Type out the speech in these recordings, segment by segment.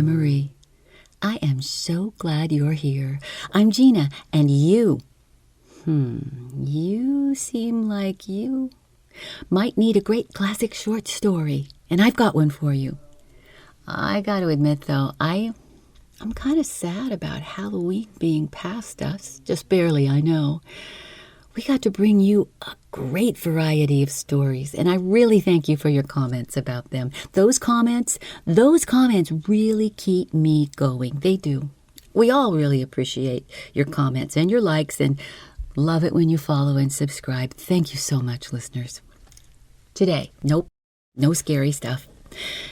Marie. I am so glad you're here. I'm Gina, and you seem like you might need a great classic short story, and I've got one for you. I got to admit, though, I'm kind of sad about Halloween being past us. Just barely, I know. We got to bring you a great variety of stories, and I really thank you for your comments about them. Those comments really keep me going. They do. We all really appreciate your comments and your likes, and love it when you follow and subscribe. Thank you so much, listeners. Today, no scary stuff.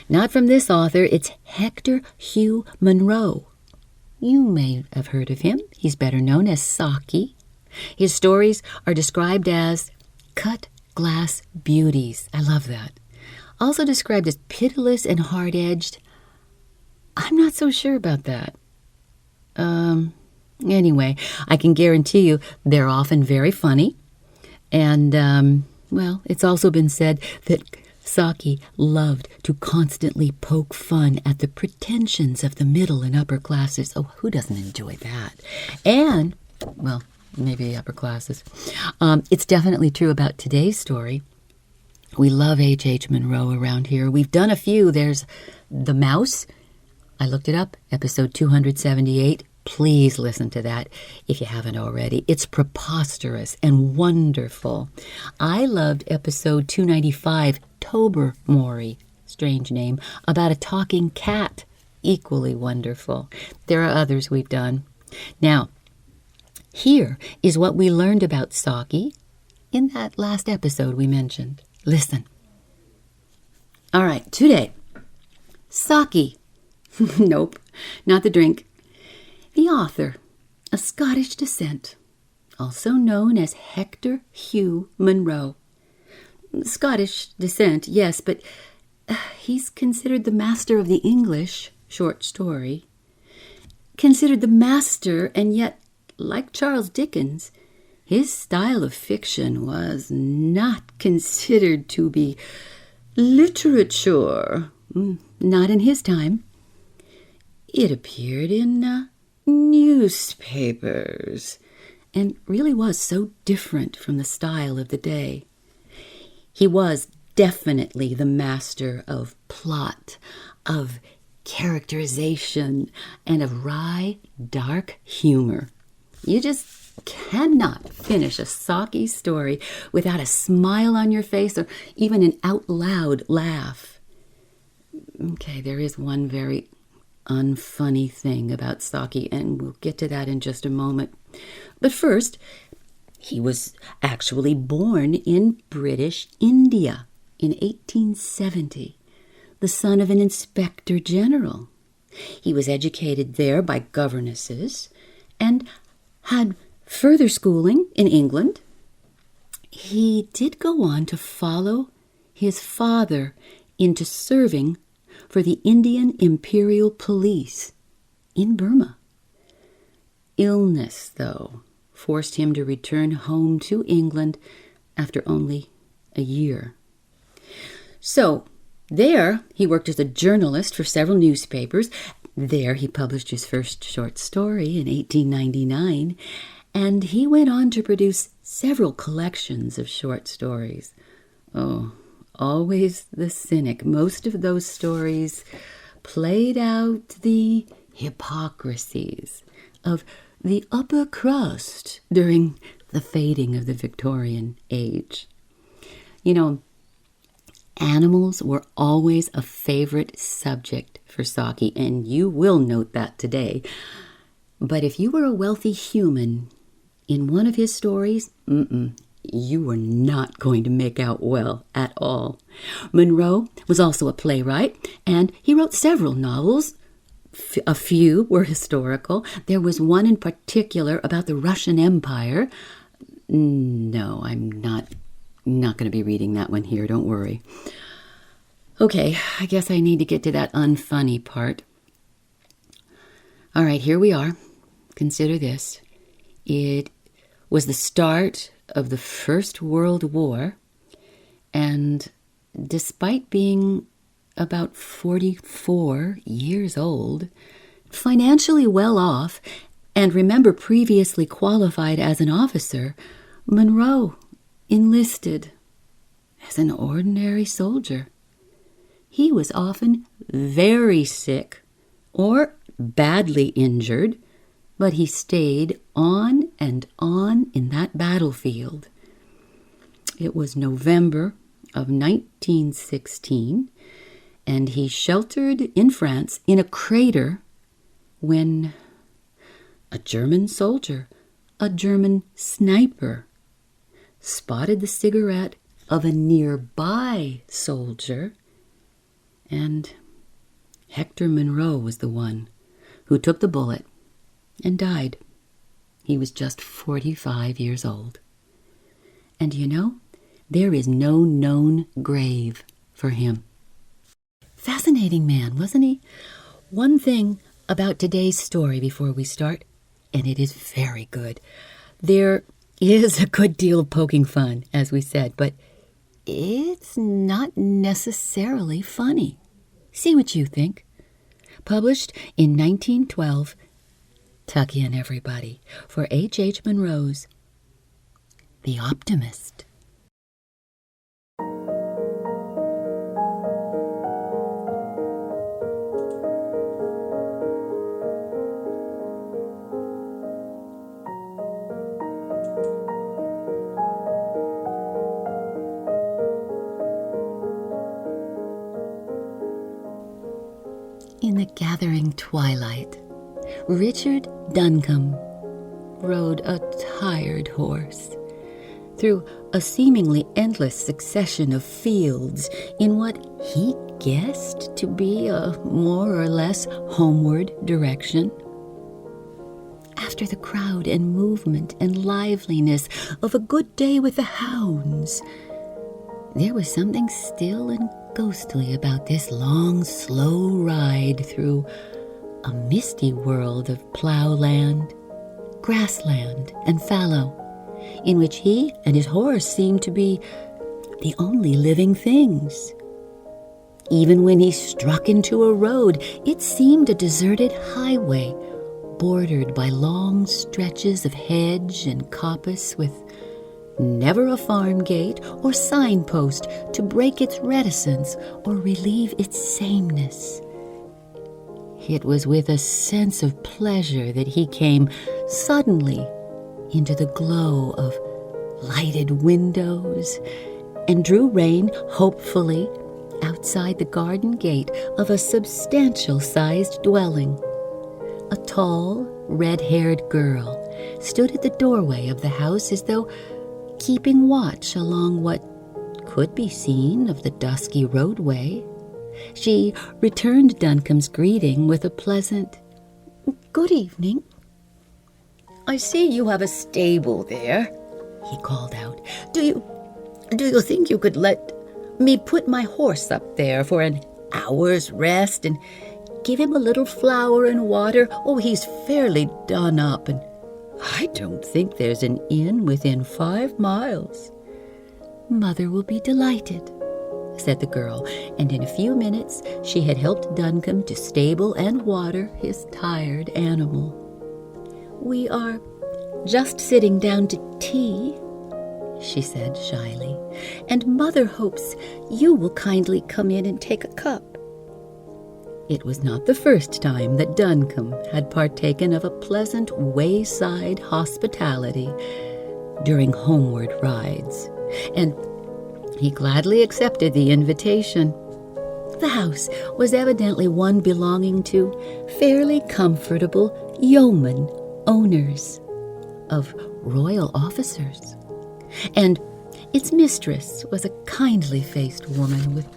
Not from this author. It's Hector Hugh Munro. You may have heard of him. He's better known as Saki. His stories are described as cut glass beauties. I love that. Also described as pitiless and hard-edged. I'm not so sure about that. Anyway, I can guarantee you they're often very funny. And, it's also been said that Saki loved to constantly poke fun at the pretensions of the middle and upper classes. Oh, who doesn't enjoy that? And, maybe the upper classes. It's definitely true about today's story. We love H.H. Munro around here. We've done a few. There's The Mouse. I looked it up, episode 278. Please listen to that if you haven't already. It's preposterous and wonderful. I loved episode 295, Tobermory, strange name, about a talking cat. Equally wonderful. There are others we've done. Now, here is what we learned about Saki in that last episode we mentioned. Listen. All right, today, Saki. Nope, not the drink. The author, a Scottish descent, also known as Hector Hugh Munro. Scottish descent, yes, but he's considered the master of the English short story. Considered the master, and yet, like Charles Dickens, his style of fiction was not considered to be literature. Not in his time. It appeared in newspapers, and really was so different from the style of the day. He was definitely the master of plot, of characterization, and of wry, dark humor. You just cannot finish a Saki story without a smile on your face or even an out-loud laugh. Okay, there is one very unfunny thing about Saki, and we'll get to that in just a moment. But first, he was actually born in British India in 1870, the son of an inspector general. He was educated there by governesses and had further schooling in England. He did go on to follow his father into serving for the Indian Imperial Police in Burma. Illness, though, forced him to return home to England after only a year. So, there he worked as a journalist for several newspapers. There he published his first short story in 1899, and he went on to produce several collections of short stories. Oh, always the cynic. Most of those stories played out the hypocrisies of the upper crust during the fading of the Victorian age. You know, animals were always a favorite subject for Saki, and you will note that today. But if you were a wealthy human in one of his stories, you were not going to make out well at all. Munro was also a playwright, and he wrote several novels. A few were historical. There was one in particular about the Russian Empire. No, I'm not going to be reading that one here, don't worry. Okay, I guess I need to get to that unfunny part. All right, here we are. Consider this. It was the start of the First World War, and despite being about 44 years old, financially well off, and remember previously qualified as an officer, Munro enlisted as an ordinary soldier. He was often very sick or badly injured, but he stayed on and on in that battlefield. It was November of 1916, and he sheltered in France in a crater when a German soldier, a German sniper, spotted the cigarette of a nearby soldier, and Hector Munro was the one who took the bullet and died. He was just 45 years old. And you know, there is no known grave for him. Fascinating man, wasn't he? One thing about today's story before we start, and it is very good. There is a good deal of poking fun, as we said, but it's not necessarily funny. See what you think. Published in 1912, tuck in everybody, for H. Munro's The Optimist. In the gathering twilight, Richard Duncombe rode a tired horse through a seemingly endless succession of fields in what he guessed to be a more or less homeward direction. After the crowd and movement and liveliness of a good day with the hounds, there was something still and ghostly about this long, slow ride through a misty world of ploughland, grassland, and fallow, in which he and his horse seemed to be the only living things. Even when he struck into a road, it seemed a deserted highway, bordered by long stretches of hedge and coppice, with never a farm gate or signpost to break its reticence or relieve its sameness. It was with a sense of pleasure that he came suddenly into the glow of lighted windows and drew rein hopefully outside the garden gate of a substantial-sized dwelling. A tall, red-haired girl stood at the doorway of the house as though keeping watch along what could be seen of the dusky roadway. She returned Duncombe's greeting with a pleasant, "Good evening." "I see you have a stable there," he called out. Do you think you could let me put my horse up there for an hour's rest and give him a little flour and water? Oh, he's fairly done up, and I don't think there's an inn within 5 miles. "Mother will be delighted," said the girl, and in a few minutes she had helped Duncombe to stable and water his tired animal. "We are just sitting down to tea," she said shyly, "and Mother hopes you will kindly come in and take a cup." It was not the first time that Duncombe had partaken of a pleasant wayside hospitality during homeward rides, and he gladly accepted the invitation. The house was evidently one belonging to fairly comfortable yeoman owners of royal officers, and its mistress was a kindly-faced woman with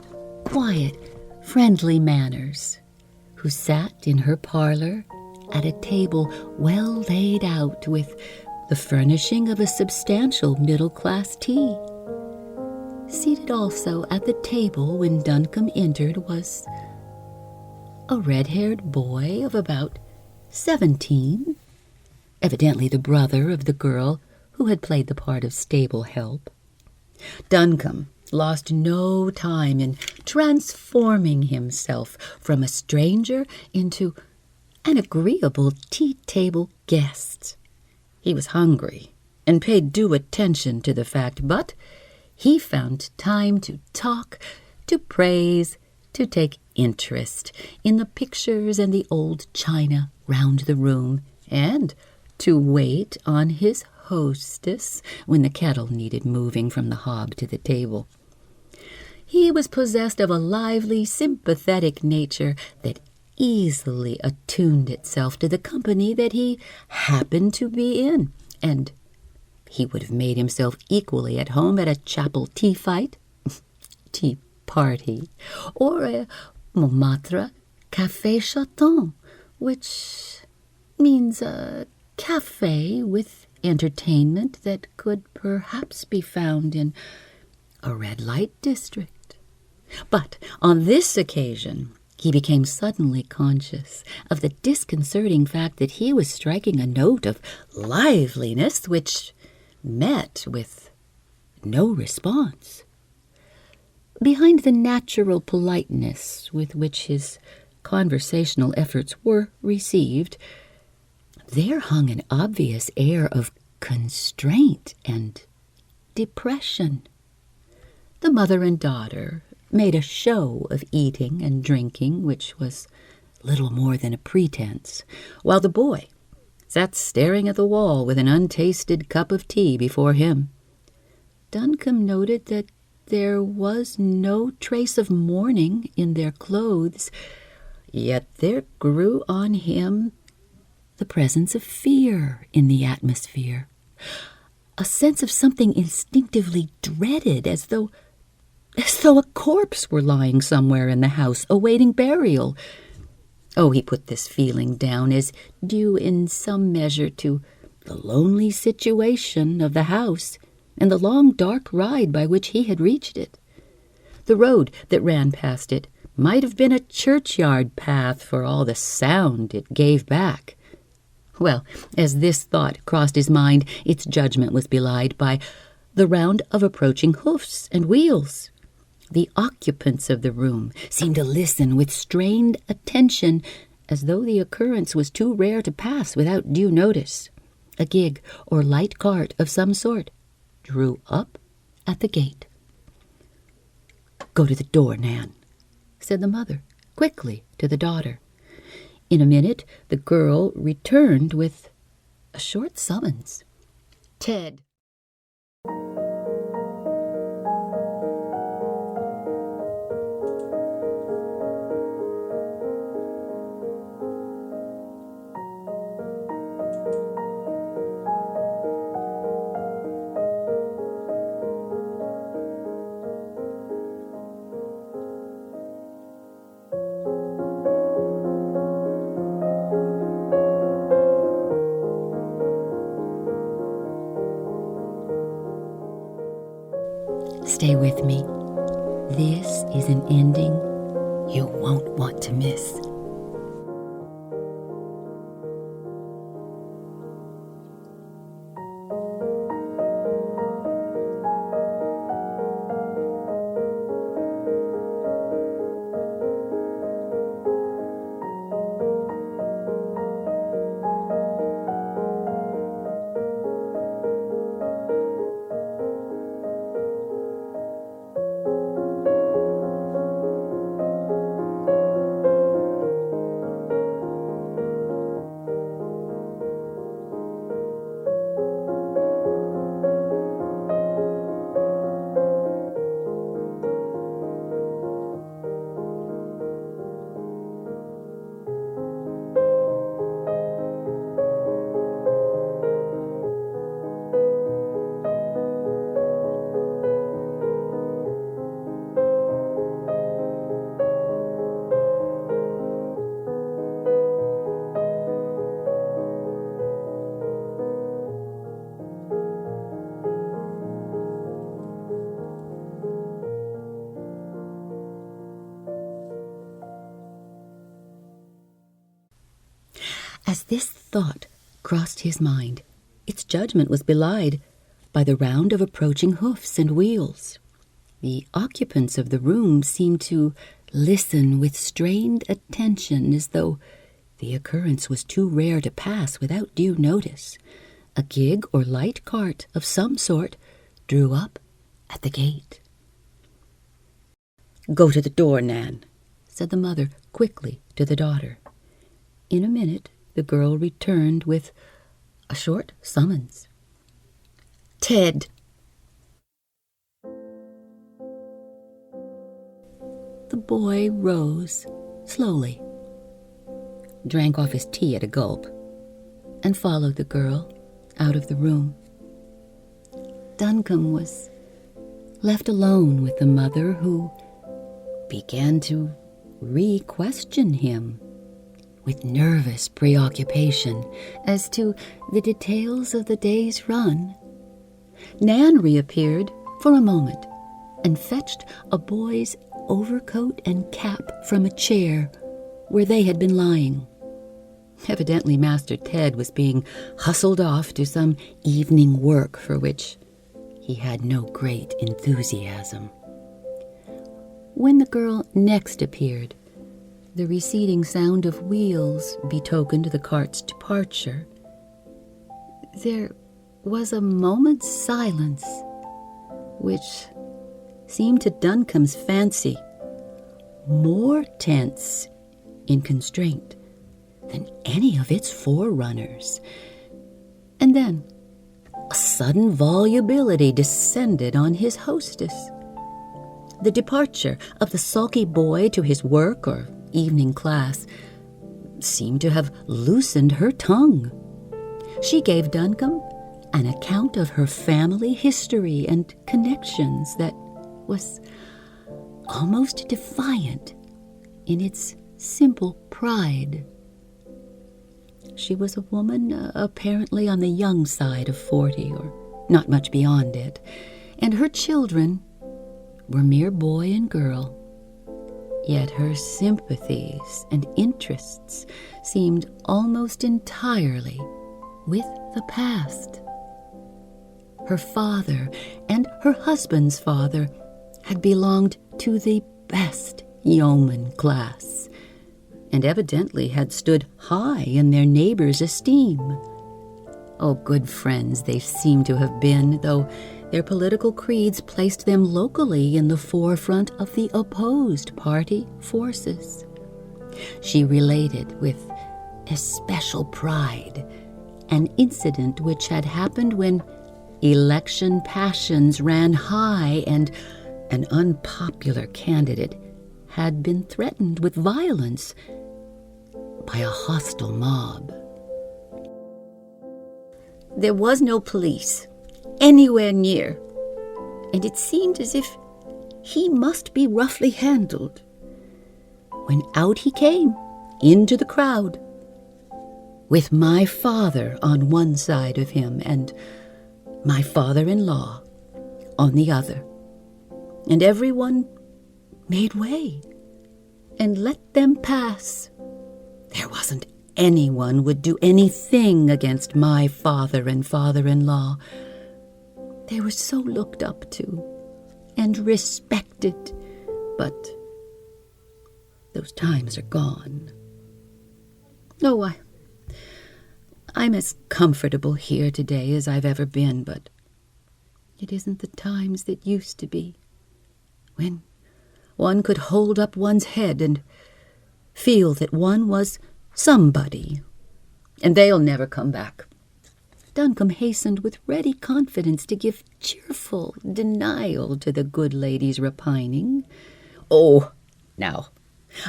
quiet, friendly manners, who sat in her parlor at a table well laid out with the furnishing of a substantial middle-class tea. Seated also at the table when Duncombe entered was a red-haired boy of about 17, evidently the brother of the girl who had played the part of stable help. Duncombe lost no time in transforming himself from a stranger into an agreeable tea-table guest. He was hungry and paid due attention to the fact, but he found time to talk, to praise, to take interest in the pictures and the old china round the room, and to wait on his hostess when the kettle needed moving from the hob to the table. He was possessed of a lively, sympathetic nature that easily attuned itself to the company that he happened to be in, and he would have made himself equally at home at a chapel tea fight, tea party, or a Montmartre café chaton, which means a cafe with entertainment that could perhaps be found in a red light district. But on this occasion, he became suddenly conscious of the disconcerting fact that he was striking a note of liveliness which met with no response. Behind the natural politeness with which his conversational efforts were received, there hung an obvious air of constraint and depression. The mother and daughter made a show of eating and drinking, which was little more than a pretense, while the boy sat staring at the wall with an untasted cup of tea before him. Duncombe noted that there was no trace of mourning in their clothes, yet there grew on him the presence of fear in the atmosphere, a sense of something instinctively dreaded, as though a corpse were lying somewhere in the house awaiting burial. Oh, he put this feeling down as due in some measure to the lonely situation of the house and the long dark ride by which he had reached it. The road that ran past it might have been a churchyard path for all the sound it gave back. Well, as this thought crossed his mind, its judgment was belied by the round of approaching hoofs and wheels. The occupants of the room seemed to listen with strained attention, as though the occurrence was too rare to pass without due notice. A gig or light cart of some sort drew up at the gate. "Go to the door, Nan," said the mother, quickly to the daughter. In a minute, the girl returned with a short summons. "Ted." Stay with me. This is an ending you won't want to miss. As this thought crossed his mind, its judgment was belied by the round of approaching hoofs and wheels. The occupants of the room seemed to listen with strained attention, as though the occurrence was too rare to pass without due notice. A gig or light cart of some sort drew up at the gate. "Go to the door, Nan," said the mother quickly to the daughter. In a minute, the girl returned with a short summons. "Ted." The boy rose slowly, drank off his tea at a gulp, and followed the girl out of the room. Duncombe was left alone with the mother, who began to re-question him with nervous preoccupation as to the details of the day's run. Nan reappeared for a moment and fetched a boy's overcoat and cap from a chair where they had been lying. Evidently Master Ted was being hustled off to some evening work for which he had no great enthusiasm. When the girl next appeared, the receding sound of wheels betokened the cart's departure. There was a moment's silence, which seemed to Duncombe's fancy more tense in constraint than any of its forerunners. And then a sudden volubility descended on his hostess. The departure of the sulky boy to his work or evening class seemed to have loosened her tongue. She gave Duncombe an account of her family history and connections that was almost defiant in its simple pride. She was a woman apparently on the young side of 40, or not much beyond it, and her children were mere boy and girl. Yet her sympathies and interests seemed almost entirely with the past. Her father and her husband's father had belonged to the best yeoman class, and evidently had stood high in their neighbors' esteem. Oh, good friends they seemed to have been, though their political creeds placed them locally in the forefront of the opposed party forces. She related with especial pride an incident which had happened when election passions ran high and an unpopular candidate had been threatened with violence by a hostile mob. There was no police anywhere near, and it seemed as if he must be roughly handled, when out he came into the crowd, with my father on one side of him and my father-in-law on the other, and everyone made way and let them pass. There wasn't anyone would do anything against my father and father-in-law. They were so looked up to and respected, but those times are gone. Oh, I'm as comfortable here today as I've ever been, but it isn't the times that used to be, when one could hold up one's head and feel that one was somebody. And they'll never come back. Duncombe hastened with ready confidence to give cheerful denial to the good lady's repining. Oh, now,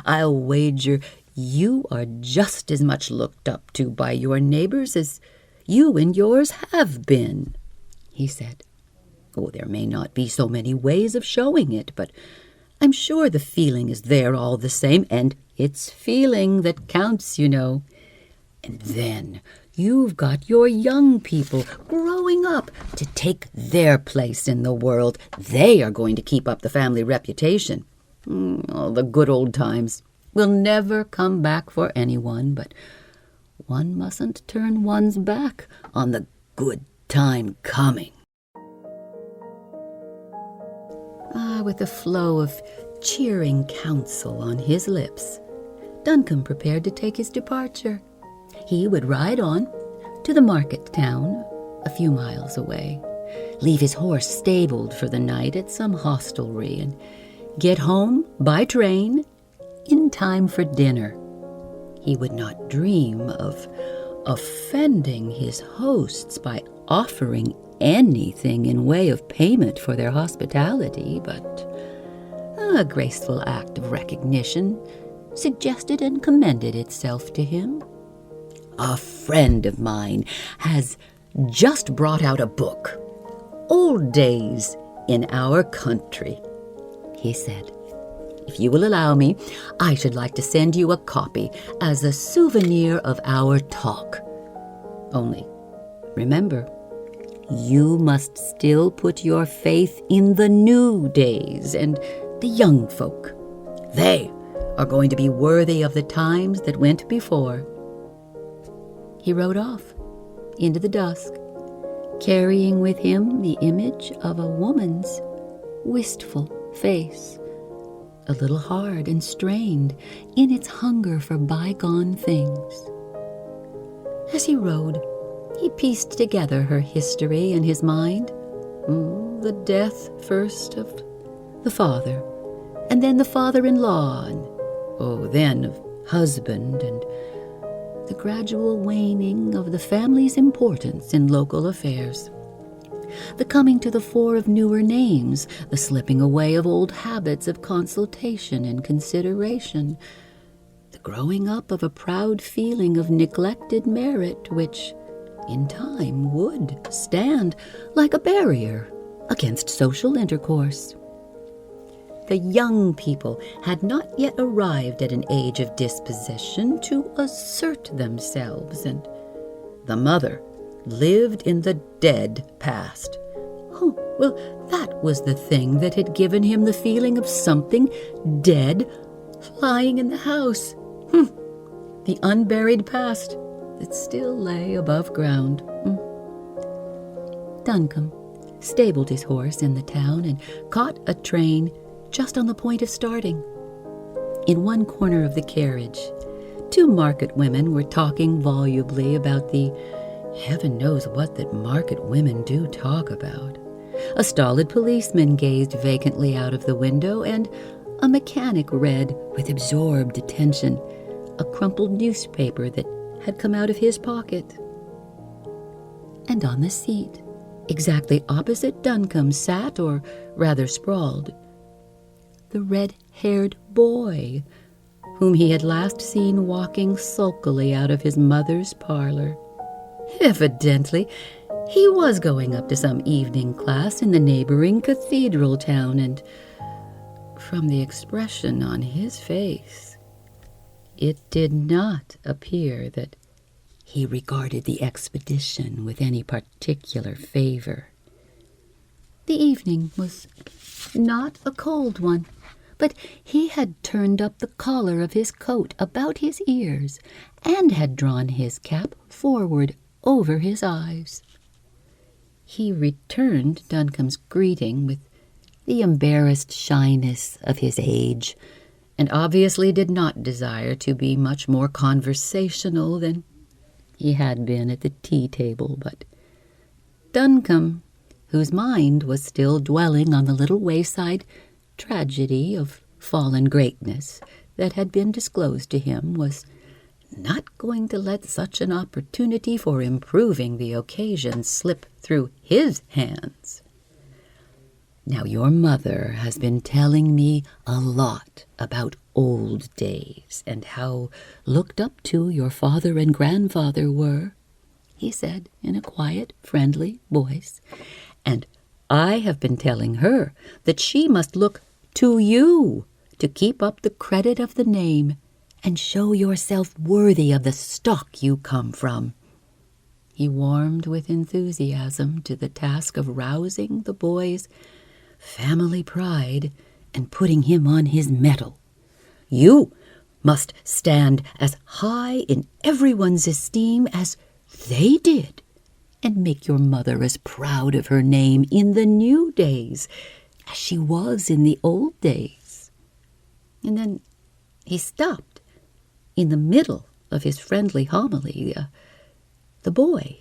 I'll wager you are just as much looked up to by your neighbors as you and yours have been, he said. Oh, there may not be so many ways of showing it, but I'm sure the feeling is there all the same, and it's feeling that counts, you know. And then you've got your young people growing up to take their place in the world. They are going to keep up the family reputation. Oh, the good old times will never come back for anyone, but one mustn't turn one's back on the good time coming. With a flow of cheering counsel on his lips, Duncombe prepared to take his departure. He would ride on to the market town a few miles away, leave his horse stabled for the night at some hostelry, and get home by train in time for dinner. He would not dream of offending his hosts by offering anything in way of payment for their hospitality, but a graceful act of recognition suggested and commended itself to him. "A friend of mine has just brought out a book, Old Days in Our Country," he said. "If you will allow me, I should like to send you a copy as a souvenir of our talk. Only, remember, you must still put your faith in the new days and the young folk. They are going to be worthy of the times that went before." He rode off into the dusk, carrying with him the image of a woman's wistful face, a little hard and strained in its hunger for bygone things. As he rode, he pieced together her history in his mind. The death first of the father, and then the father-in-law, and then of husband, and the gradual waning of the family's importance in local affairs, the coming to the fore of newer names, the slipping away of old habits of consultation and consideration, the growing up of a proud feeling of neglected merit which, in time, would stand like a barrier against social intercourse. The young people had not yet arrived at an age of disposition to assert themselves, and the mother lived in the dead past. Well, that was the thing that had given him the feeling of something dead lying in the house. The unburied past that still lay above ground. Duncombe stabled his horse in the town and caught a train just on the point of starting. In one corner of the carriage, two market women were talking volubly about the heaven knows what that market women do talk about. A stolid policeman gazed vacantly out of the window, and a mechanic read with absorbed attention a crumpled newspaper that had come out of his pocket. And on the seat, exactly opposite Duncombe, sat, or rather sprawled, the red-haired boy whom he had last seen walking sulkily out of his mother's parlor. Evidently, he was going up to some evening class in the neighboring cathedral town, and from the expression on his face, it did not appear that he regarded the expedition with any particular favor. The evening was not a cold one, but he had turned up the collar of his coat about his ears and had drawn his cap forward over his eyes. He returned Duncombe's greeting with the embarrassed shyness of his age, and obviously did not desire to be much more conversational than he had been at the tea-table. But Duncombe, whose mind was still dwelling on the little wayside tragedy of fallen greatness that had been disclosed to him, was not going to let such an opportunity for improving the occasion slip through his hands. "Now, your mother has been telling me a lot about old days and how looked up to your father and grandfather were," he said in a quiet, friendly voice, "and I have been telling her that she must look to you to keep up the credit of the name and show yourself worthy of the stock you come from." He warmed with enthusiasm to the task of rousing the boy's family pride and putting him on his mettle. "You must stand as high in everyone's esteem as they did, and make your mother as proud of her name in the new days as she was in the old days. And then he stopped in the middle of his friendly homily. The boy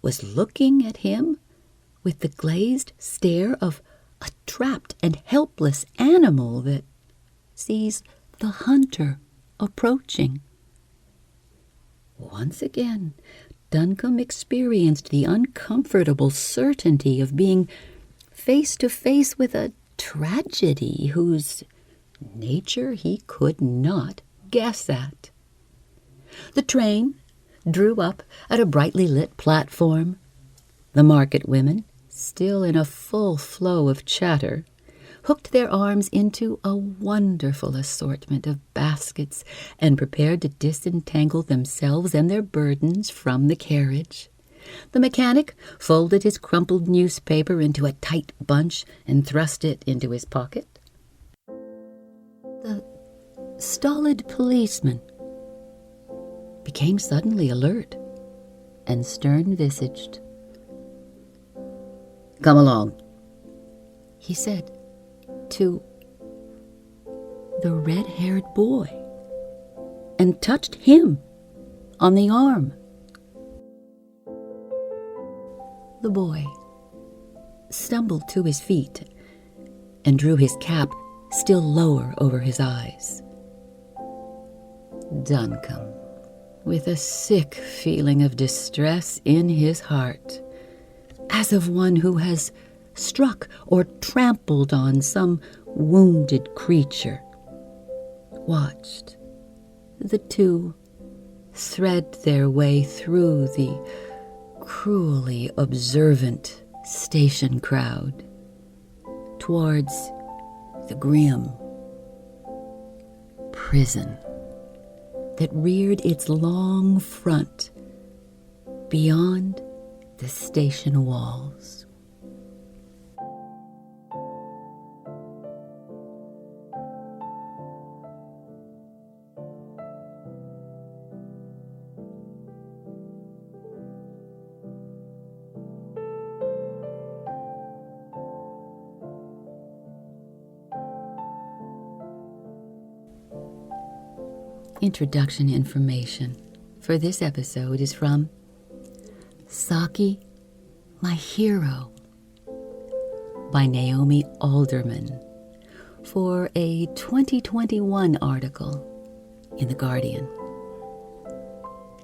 was looking at him with the glazed stare of a trapped and helpless animal that sees the hunter approaching. Once again, Duncombe experienced the uncomfortable certainty of being face to face with a tragedy whose nature he could not guess at. The train drew up at a brightly lit platform. The market women, still in a full flow of chatter, hooked their arms into a wonderful assortment of baskets and prepared to disentangle themselves and their burdens from the carriage. The mechanic folded his crumpled newspaper into a tight bunch and thrust it into his pocket. The stolid policeman became suddenly alert and stern-visaged. "Come along," he said to the red-haired boy, and touched him on the arm. The boy stumbled to his feet and drew his cap still lower over his eyes. Duncombe, with a sick feeling of distress in his heart, as of one who has struck or trampled on some wounded creature, watched the two thread their way through the cruelly observant station crowd towards the grim prison that reared its long front beyond the station walls. Introduction information for this episode is from Saki, My Hero by Naomi Alderman for a 2021 article in The Guardian,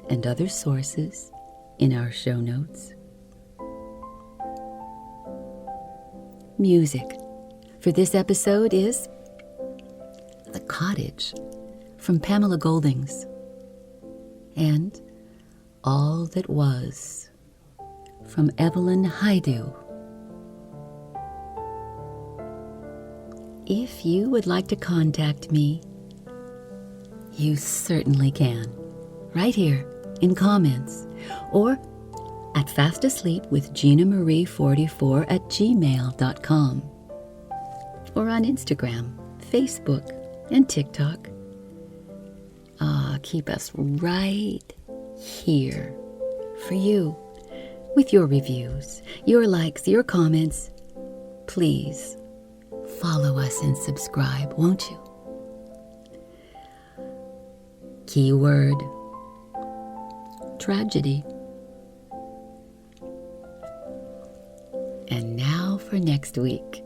and other sources in our show notes. Music for this episode is The Cottage from Pamela Goldings, and All That Was from Evelyn Haidu. If you would like to contact me, you certainly can, right here in comments, or at fastasleepwithginamarie44@gmail.com, or on Instagram, Facebook, and TikTok. Keep us right here for you with your reviews, your likes, your comments. Please follow us and subscribe, won't you? Keyword: tragedy. And now for next week.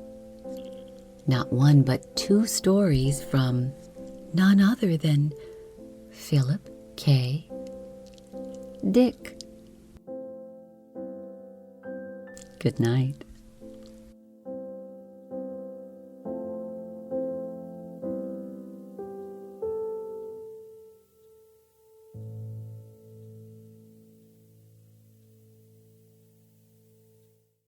Not one but two stories from none other than Philip K. Dick. Good night.